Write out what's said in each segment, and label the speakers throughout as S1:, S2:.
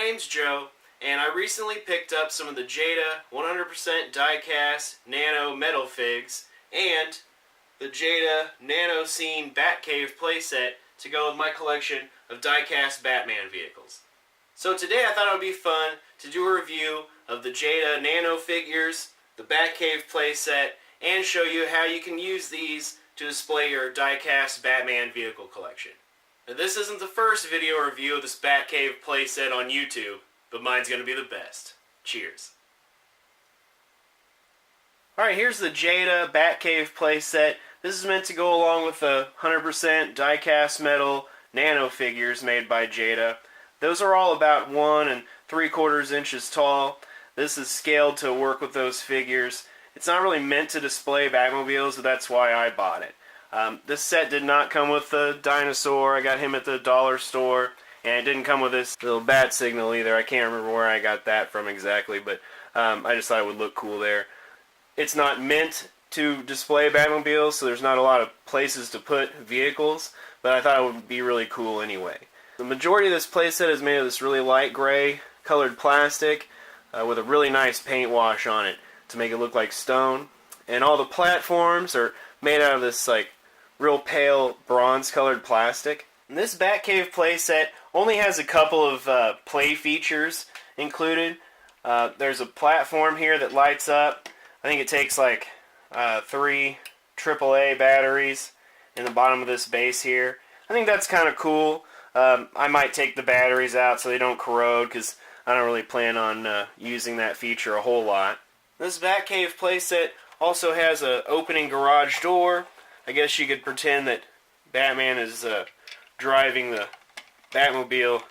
S1: name's Joe, and I recently picked up some of the Jada 100% Die-Cast Nano Metalfigs and the Jada Nano Scene Batcave Playset to go with my collection of Die-Cast Batman vehicles. So today I thought it would be fun to do a review of the Jada Nano figures, the Batcave Playset, and show you how you can use these to display your Die-Cast Batman vehicle collection. Now, this isn't the first video review of this Batcave playset on YouTube, but mine's going to be the best. Cheers. Alright, here's the Jada Batcave playset. This is meant to go along with the 100% Die-Cast Metal Nano figures made by Jada. Those are all about 1 3/4 inches tall. This is scaled to work with those figures. It's not really meant to display Batmobiles, but that's why I bought it. This set did not come with the dinosaur. I got him at the dollar store, and it didn't come with this little bat signal either. I can't remember where I got that from exactly, but I just thought it would look cool there. It's not meant to display Batmobiles, so there's not a lot of places to put vehicles, but I thought it would be really cool anyway. The majority of this playset is made of this really light gray colored plastic with a really nice paint wash on it to make it look like stone. And all the platforms are made out of this like real pale bronze colored plastic. And this Batcave playset only has a couple of play features included. There's a platform here that lights up. I think it takes like 3 AAA batteries in the bottom of this base here. I think that's kind of cool. I might take the batteries out so they don't corrode, because I don't really plan on using that feature a whole lot. This Batcave playset also has an opening garage door. I guess you could pretend that Batman is driving the Batmobile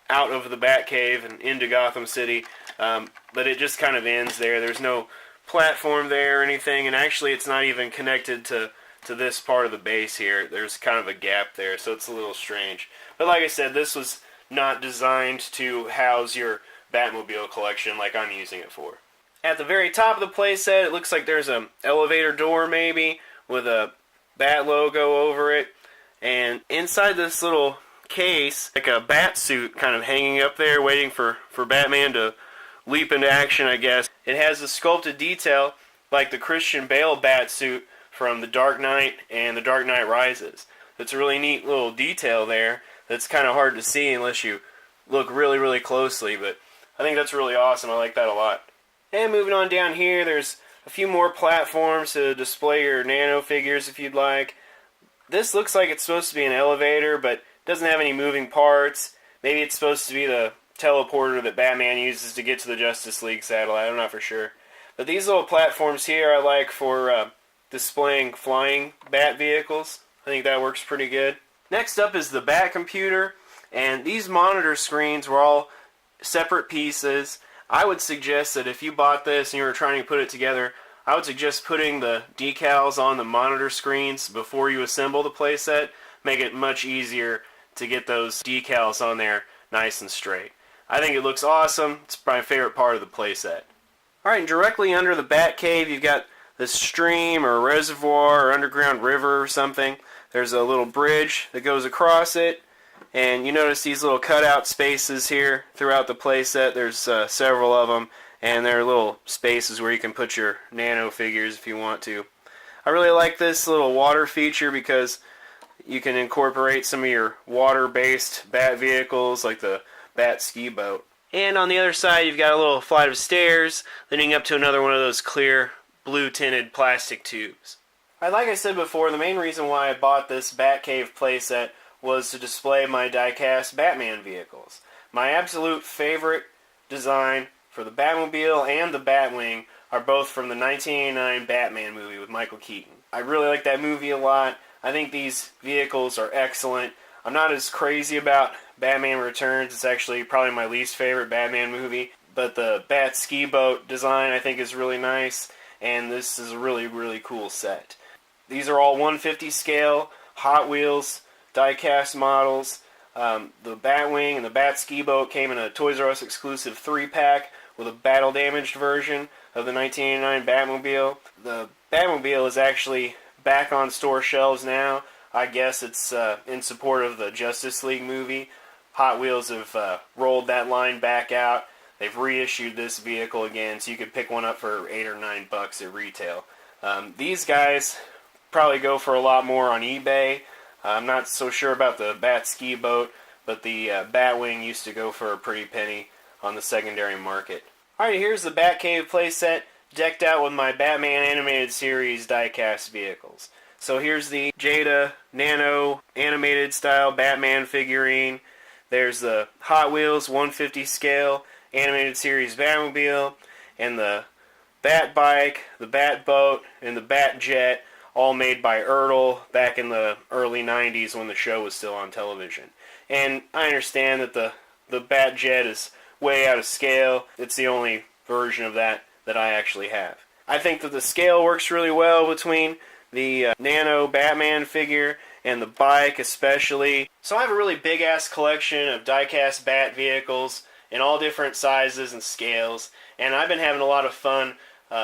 S1: out of the Batcave and into Gotham City, but it just kind of ends there. There's no platform there or anything, and actually it's not even connected to this part of the base here. There's kind of a gap there, so it's a little strange. But like I said, this was not designed to house your Batmobile collection like I'm using it for. At the very top of the playset, it looks like there's an elevator door maybe with a Bat logo over it, and inside this little case, like a bat suit kind of hanging up there waiting for Batman to leap into action, I guess. It has a sculpted detail like the Christian Bale bat suit from The Dark Knight and The Dark Knight Rises. It's a really neat little detail there that's kind of hard to see unless you look really, really closely, but I think that's really awesome. I like that a lot. And moving on down here, there's a few more platforms to display your nano figures if you'd like. This looks like it's supposed to be an elevator, but doesn't have any moving parts. Maybe it's supposed to be the teleporter that Batman uses to get to the Justice League satellite. I'm not for sure. But these little platforms here I like for displaying flying bat vehicles. I think that works pretty good. Next up is the Bat computer, and these monitor screens were all separate pieces. I would suggest that if you bought this and you were trying to put it together, I would suggest putting the decals on the monitor screens before you assemble the playset. Make it much easier to get those decals on there nice and straight. I think it looks awesome. It's my favorite part of the playset. Alright, and directly under the Batcave you've got this stream or reservoir or underground river or something. There's a little bridge that goes across it. And you notice these little cutout spaces here throughout the playset. There's several of them, and there are little spaces where you can put your nano figures if you want to. I really like this little water feature because you can incorporate some of your water-based bat vehicles like the Bat ski boat. And on the other side you've got a little flight of stairs leading up to another one of those clear blue tinted plastic tubes. Like I said before, the main reason why I bought this Batcave playset was to display my Die-Cast Batman vehicles. My absolute favorite design for the Batmobile and the Batwing are both from the 1989 Batman movie with Michael Keaton. I really like that movie a lot. I think these vehicles are excellent. I'm not as crazy about Batman Returns. It's actually probably my least favorite Batman movie. But the Bat ski boat design I think is really nice, and this is a really, really cool set. These are all 1/50 scale Hot Wheels die-cast models. The Batwing and the Bat ski boat came in a Toys R Us exclusive 3-pack with a battle-damaged version of the 1989 Batmobile. The Batmobile is actually back on store shelves now. I guess it's in support of the Justice League movie, Hot Wheels have rolled that line back out. They've reissued this vehicle again, so you could pick one up for $8 or $9 at retail. These guys probably go for a lot more on eBay. I'm not so sure about the Bat Ski Boat, but the Batwing used to go for a pretty penny on the secondary market. Alright, here's the Batcave playset decked out with my Batman Animated Series die-cast vehicles. So here's the Jada Nano animated style Batman figurine. There's the Hot Wheels 150 scale Animated Series Batmobile, and the Bat Bike, the Bat Boat, and the Bat Jet, all made by Ertl back in the early 90s when the show was still on television. And I understand that the Bat Jet is way out of scale. It's the only version of that I actually have. I think that the scale works really well between the Nano Batman figure and the bike especially. So I have a really big ass collection of die-cast Bat vehicles in all different sizes and scales, and I've been having a lot of fun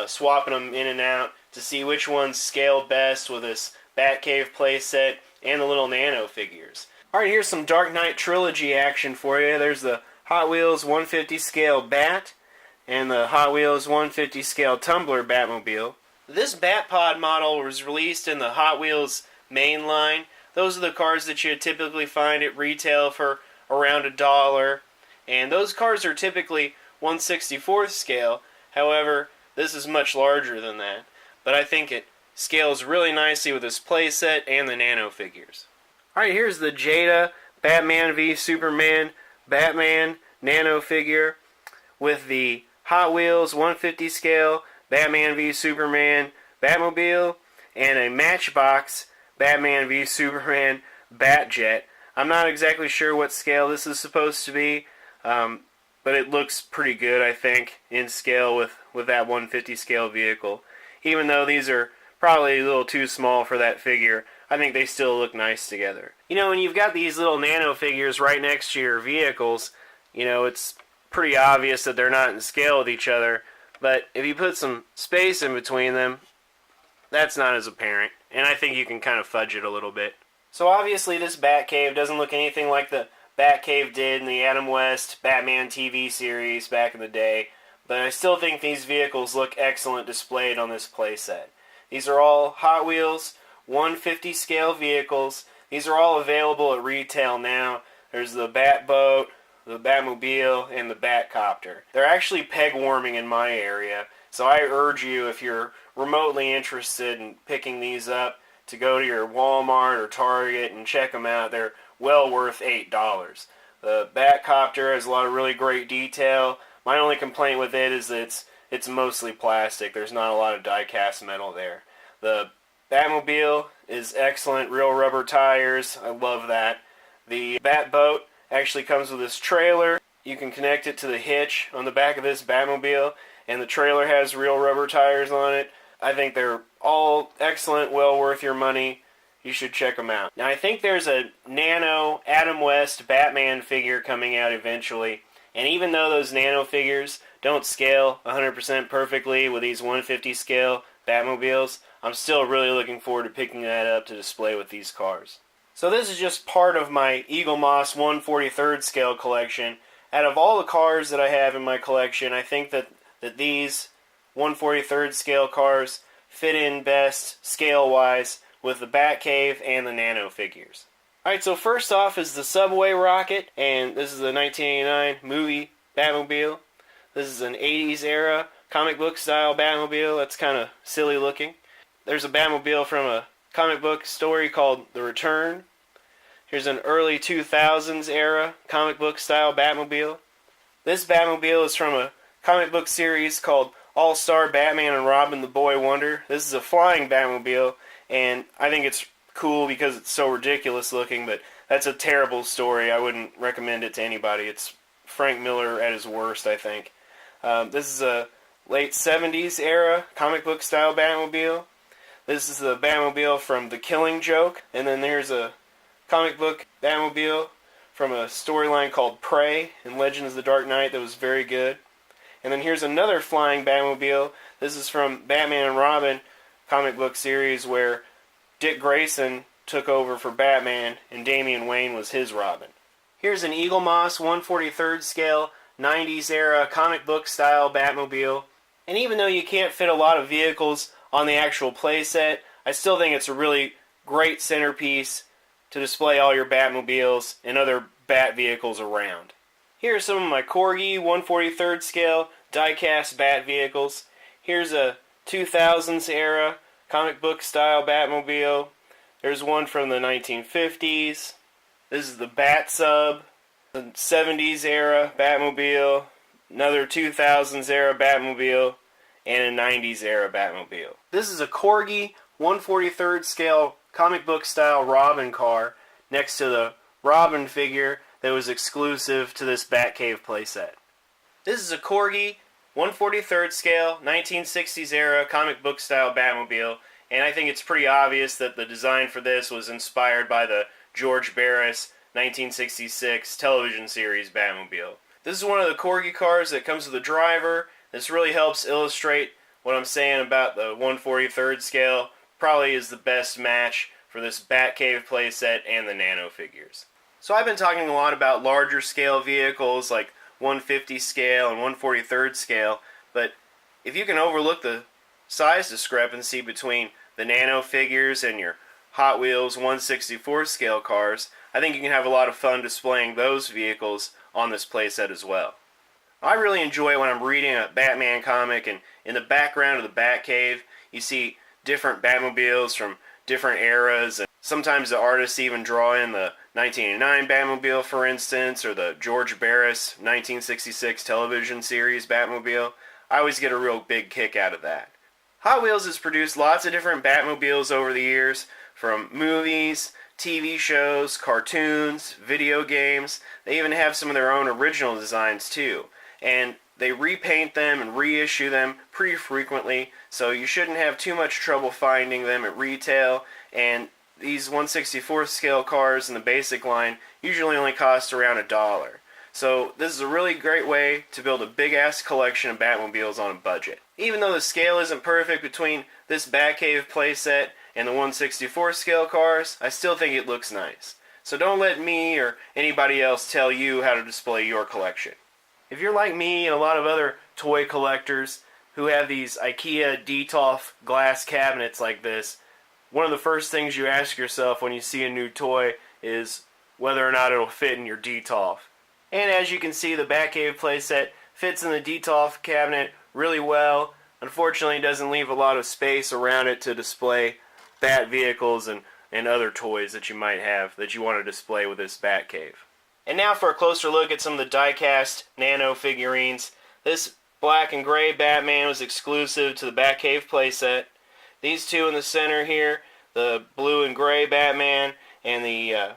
S1: swapping them in and out to see which ones scale best with this Batcave playset and the little Nano figures. Alright, here's some Dark Knight Trilogy action for you. There's the Hot Wheels 150 scale Bat and the Hot Wheels 150 scale Tumbler Batmobile. This Batpod model was released in the Hot Wheels main line. Those are the cars that you typically find at retail for around $1. And those cars are typically 1/64th scale. However, this is much larger than that. But I think it scales really nicely with this playset and the Nano figures. Alright, here's the Jada Batman v Superman Batman Nano figure with the Hot Wheels 150 scale Batman v Superman Batmobile and a Matchbox Batman v Superman Batjet. I'm not exactly sure what scale this is supposed to be, but it looks pretty good, I think, in scale with that 150 scale vehicle. Even though these are probably a little too small for that figure, I think they still look nice together. You know, when you've got these little Nano figures right next to your vehicles, you know, it's pretty obvious that they're not in scale with each other, but if you put some space in between them, that's not as apparent, and I think you can kind of fudge it a little bit. So obviously this Batcave doesn't look anything like the Batcave did in the Adam West Batman TV series back in the day, but I still think these vehicles look excellent displayed on this playset. These are all Hot Wheels 150 scale vehicles. These are all available at retail now. There's the Batboat, the Batmobile, and the Batcopter. They're actually peg warming in my area, so I urge you, if you're remotely interested in picking these up, to go to your Walmart or Target and check them out. They're well worth $8. The Batcopter has a lot of really great detail. My only complaint with it is that it's mostly plastic. There's not a lot of die-cast metal there. The Batmobile is excellent, real rubber tires. I love that. The Batboat actually comes with this trailer. You can connect it to the hitch on the back of this Batmobile, and the trailer has real rubber tires on it. I think they're all excellent, well worth your money. You should check them out. Now, I think there's a Nano Adam West Batman figure coming out eventually, and even though those Nano figures don't scale 100% perfectly with these 150 scale Batmobiles, I'm still really looking forward to picking that up to display with these cars. So this is just part of my Eagle Moss 1/43rd scale collection. Out of all the cars that I have in my collection, I think that these 1/43rd scale cars fit in best scale-wise with the Batcave and the Nano figures. Alright, so first off is the Subway Rocket, and this is the 1989 movie Batmobile. This is an 80s era comic book style Batmobile. That's kind of silly looking. There's a Batmobile from a comic book story called The Return. Here's an early 2000s era comic book style Batmobile. This Batmobile is from a comic book series called All-Star Batman and Robin the Boy Wonder. This is a flying Batmobile, and I think it's cool because it's so ridiculous looking, but that's a terrible story. I wouldn't recommend it to anybody. It's Frank Miller at his worst, I think. This is a late 70s era comic book style Batmobile. This is the Batmobile from The Killing Joke, and then there's a comic book Batmobile from a storyline called Prey in Legends of the Dark Knight that was very good. And then here's another flying Batmobile. This is from Batman and Robin comic book series where Dick Grayson took over for Batman and Damian Wayne was his Robin. Here's an Eagle Moss 1/43rd scale 90s era comic book style Batmobile. And even though you can't fit a lot of vehicles on the actual playset, I still think it's a really great centerpiece to display all your Batmobiles and other Bat vehicles around. Here are some of my Corgi 1/43rd scale Die-Cast Bat vehicles. Here's a 2000s era comic book style Batmobile. There's one from the 1950s. This is the Bat Sub, the 70s era Batmobile, another 2000s era Batmobile, and a 90s era Batmobile. This is a Corgi 1/43rd scale comic book style Robin car next to the Robin figure that was exclusive to this Batcave playset. This is a Corgi 1/43rd scale 1960s era comic book style Batmobile, and I think it's pretty obvious that the design for this was inspired by the George Barris 1966 television series Batmobile. This is one of the Corgi cars that comes with a driver. This really helps illustrate what I'm saying about the 1/43rd scale. Probably is the best match for this Batcave playset and the Nano figures. So I've been talking a lot about larger scale vehicles like 1/50 scale and 1/43rd scale, but if you can overlook the size discrepancy between the Nano figures and your Hot Wheels 1/64 scale cars, I think you can have a lot of fun displaying those vehicles on this playset as well. I really enjoy when I'm reading a Batman comic and in the background of the Batcave you see different Batmobiles from different eras, and sometimes the artists even draw in the 1989 Batmobile, for instance, or the George Barris 1966 television series Batmobile. I always get a real big kick out of that. Hot Wheels has produced lots of different Batmobiles over the years, from movies, TV shows, cartoons, video games. They even have some of their own original designs too. And they repaint them and reissue them pretty frequently, so you shouldn't have too much trouble finding them at retail. And these 1/64 scale cars in the basic line usually only cost around $1. So this is a really great way to build a big-ass collection of Batmobiles on a budget. Even though the scale isn't perfect between this Batcave playset and the 1/64 scale cars, I still think it looks nice. So don't let me or anybody else tell you how to display your collection. If you're like me and a lot of other toy collectors who have these IKEA Detolf glass cabinets like this, one of the first things you ask yourself when you see a new toy is whether or not it'll fit in your Detolf. And as you can see, the Batcave playset fits in the Detolf cabinet really well. Unfortunately, it doesn't leave a lot of space around it to display Bat vehicles and other toys that you might have that you want to display with this Batcave. And now for a closer look at some of the Die-Cast Nano figurines. This black and gray Batman was exclusive to the Batcave playset. These two in the center here, the blue and gray Batman and the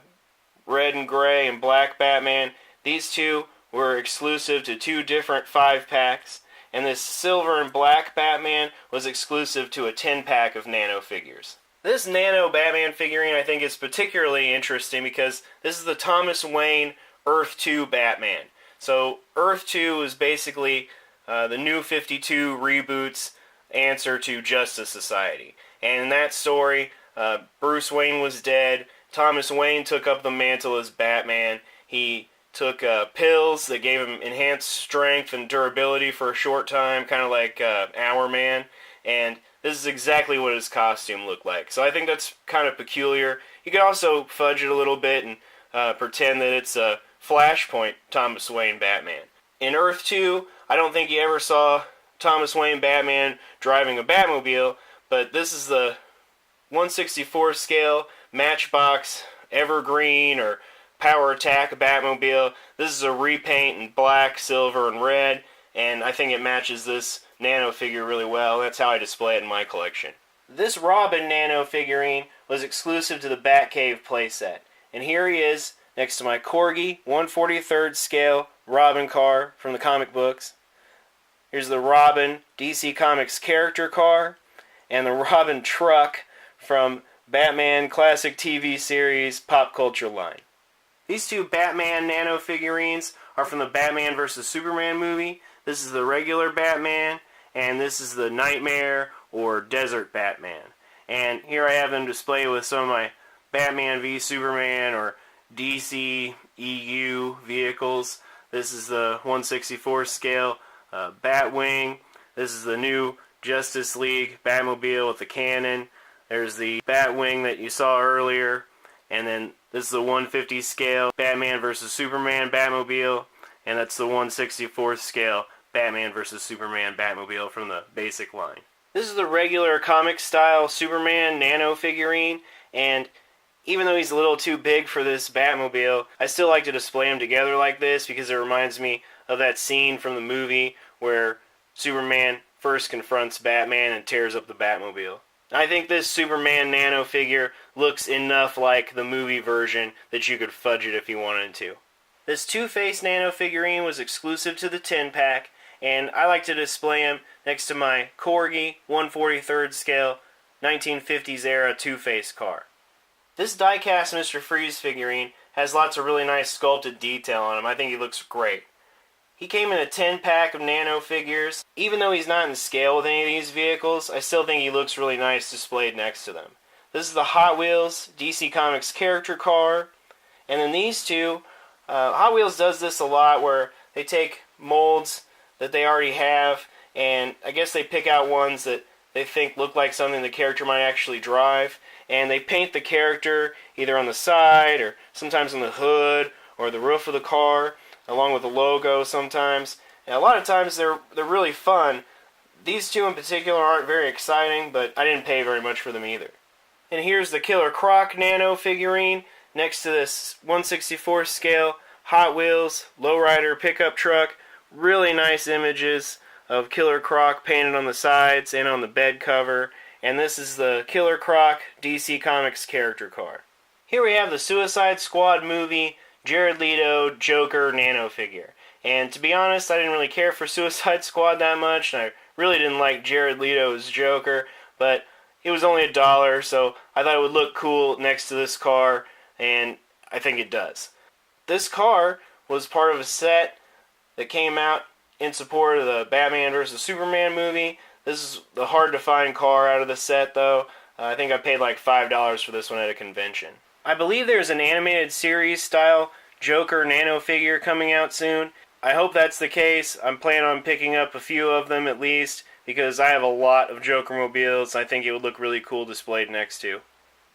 S1: red and gray and black Batman, these two were exclusive to two different 5-packs. And this silver and black Batman was exclusive to a 10-pack of Nano figures. This Nano Batman figurine I think is particularly interesting because this is the Thomas Wayne Earth 2 Batman. So Earth 2 is basically the New 52 reboot's answer to Justice Society. And in that story, Bruce Wayne was dead. Thomas Wayne took up the mantle as Batman. He took pills that gave him enhanced strength and durability for a short time, kind of like Hourman. And this is exactly what his costume looked like. So I think that's kind of peculiar. You can also fudge it a little bit and pretend that it's a Flashpoint Thomas Wayne Batman. In Earth 2, I don't think you ever saw Thomas Wayne Batman driving a Batmobile, but this is the 1/64 scale Matchbox Evergreen or Power Attack Batmobile. This is a repaint in black, silver, and red, and I think it matches this Nano figure really well. That's how I display it in my collection. This Robin Nano figurine was exclusive to the Batcave playset, and here he is next to my Corgi 1/43rd scale Robin car from the comic books. Here's the Robin DC Comics character car, and the Robin truck from Batman Classic TV series Pop Culture line. These two Batman Nano figurines are from the Batman vs. Superman movie. This is the regular Batman, and this is the Nightmare or Desert Batman. And here I have them displayed with some of my Batman v Superman or DC EU vehicles. This is the 1/64 scale Batwing. This is the new Justice League Batmobile with the cannon. There's the Batwing that you saw earlier. And then this is the 1/50 scale Batman vs. Superman Batmobile. And that's the 1/64 scale Batman vs. Superman Batmobile from the basic line. This is the regular comic style Superman Nano figurine, and even though he's a little too big for this Batmobile, I still like to display them together like this because it reminds me of that scene from the movie where Superman first confronts Batman and tears up the Batmobile. I think this Superman Nano figure looks enough like the movie version that you could fudge it if you wanted to. This Two-Face Nano figurine was exclusive to the 10-pack, and I like to display him next to my Corgi 1/43rd scale 1950s era Two-Face car. This die-cast Mr. Freeze figurine has lots of really nice sculpted detail on him. I think he looks great. He came in a 10-pack of Nano figures. Even though he's not in scale with any of these vehicles, I still think he looks really nice displayed next to them. This is the Hot Wheels DC Comics character car. And then these two, Hot Wheels does this a lot where they take molds that they already have, and I guess they pick out ones that they think look like something the character might actually drive, and they paint the character either on the side or sometimes on the hood or the roof of the car, along with the logo sometimes. And a lot of times they're really fun. These two in particular aren't very exciting, but I didn't pay very much for them either. And here's the Killer Croc Nano figurine next to this 1/64 scale Hot Wheels lowrider pickup truck. Really nice images of Killer Croc painted on the sides and on the bed cover. And this is the Killer Croc DC Comics character car. Here we have the Suicide Squad movie Jared Leto Joker Nano figure. And to be honest, I didn't really care for Suicide Squad that much, and I really didn't like Jared Leto's Joker, but it was only $1, so I thought it would look cool next to this car, and I think it does. This car was part of a set that came out in support of the Batman vs. Superman movie. This is the hard-to-find car out of the set, though. I think I paid like $5 for this one at a convention. I believe there's an animated series-style Joker Nano figure coming out soon. I hope that's the case. I'm planning on picking up a few of them at least, because I have a lot of Joker mobiles. I think it would look really cool displayed next to.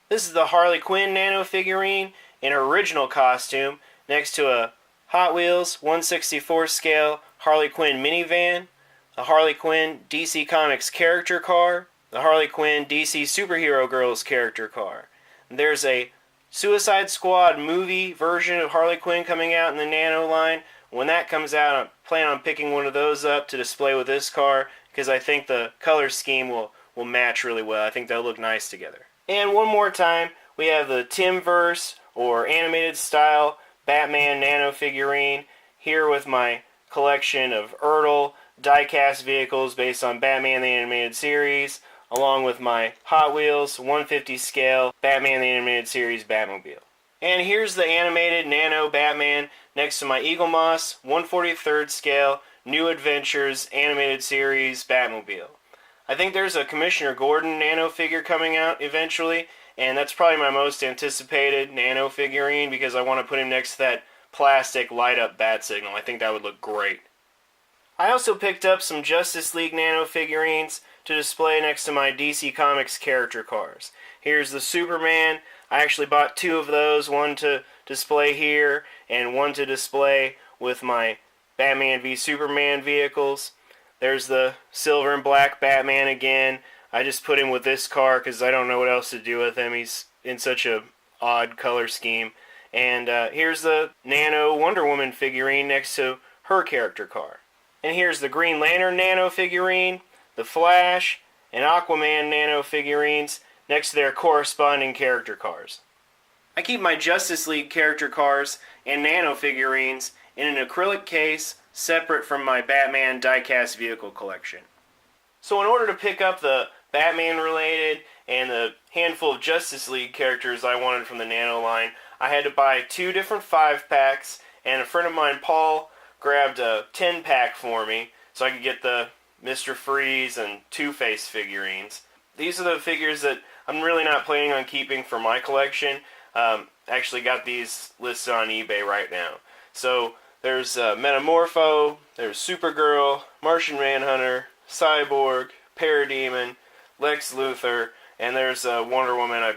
S1: This is the Harley Quinn Nano figurine in her original costume next to a Hot Wheels 1/64 scale Harley Quinn minivan, a Harley Quinn DC Comics character car, the Harley Quinn DC Superhero Girls character car. And there's a Suicide Squad movie version of Harley Quinn coming out in the Nano line. When that comes out, I plan on picking one of those up to display with this car because I think the color scheme will match really well. I think they'll look nice together. And one more time, we have the Timverse or animated style Batman Nano figurine here with my collection of Ertl die-cast vehicles based on Batman the Animated Series, along with my Hot Wheels 1/50 scale Batman the Animated Series Batmobile. And here's the animated Nano Batman next to my Eagle Moss 1/43rd scale New Adventures Animated Series Batmobile. I think there's a Commissioner Gordon Nano figure coming out eventually, and that's probably my most anticipated Nano figurine because I want to put him next to that plastic light-up bat signal. I think that would look great. I also picked up some Justice League Nano figurines to display next to my DC Comics character cars. Here's the Superman. I actually bought two of those, one to display here and one to display with my Batman v Superman vehicles. There's the silver and black Batman again. I just put him with this car because I don't know what else to do with him. He's in such a odd color scheme. And here's the Nano Wonder Woman figurine next to her character car. And here's the Green Lantern Nano figurine, the Flash, and Aquaman Nano figurines next to their corresponding character cars. I keep my Justice League character cars and Nano figurines in an acrylic case separate from my Batman die-cast vehicle collection. So in order to pick up the Batman-related and the handful of Justice League characters I wanted from the Nano line, I had to buy 2 different 5-packs, and a friend of mine, Paul, grabbed a 10-pack for me so I could get the Mr. Freeze and Two-Face figurines. These are the figures that I'm really not planning on keeping for my collection. Actually got these listed on eBay right now. So there's Metamorpho, there's Supergirl, Martian Manhunter, Cyborg, Parademon, Lex Luthor, and there's Wonder Woman I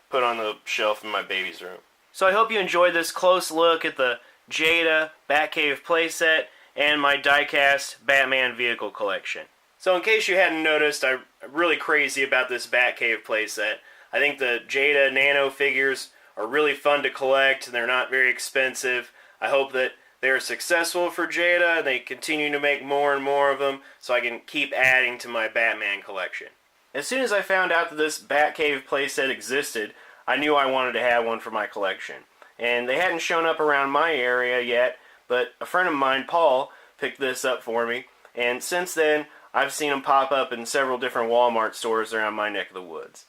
S1: put on the shelf in my baby's room. So I hope you enjoyed this close look at the Jada Batcave Playset and my Die-Cast Batman vehicle collection. So in case you hadn't noticed, I'm really crazy about this Batcave playset. I think the Jada Nano figures are really fun to collect and they're not very expensive. I hope that they're successful for Jada and they continue to make more and more of them so I can keep adding to my Batman collection. As soon as I found out that this Batcave playset existed, I knew I wanted to have one for my collection. And they hadn't shown up around my area yet, but a friend of mine, Paul, picked this up for me, and since then I've seen them pop up in several different Walmart stores around my neck of the woods.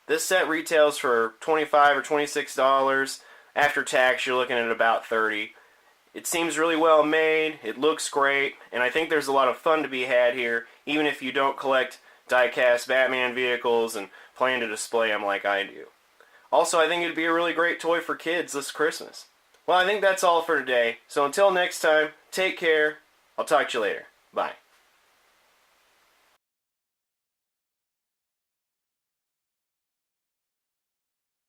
S1: This set retails for $25 or $26. After tax, you're looking at about $30. It seems really well made, it looks great, and I think there's a lot of fun to be had here, even if you don't collect die-cast Batman vehicles and plan to display them like I do. Also, I think it'd be a really great toy for kids this Christmas. Well, I think that's all for today, so until next time, take care. I'll talk to you later. Bye.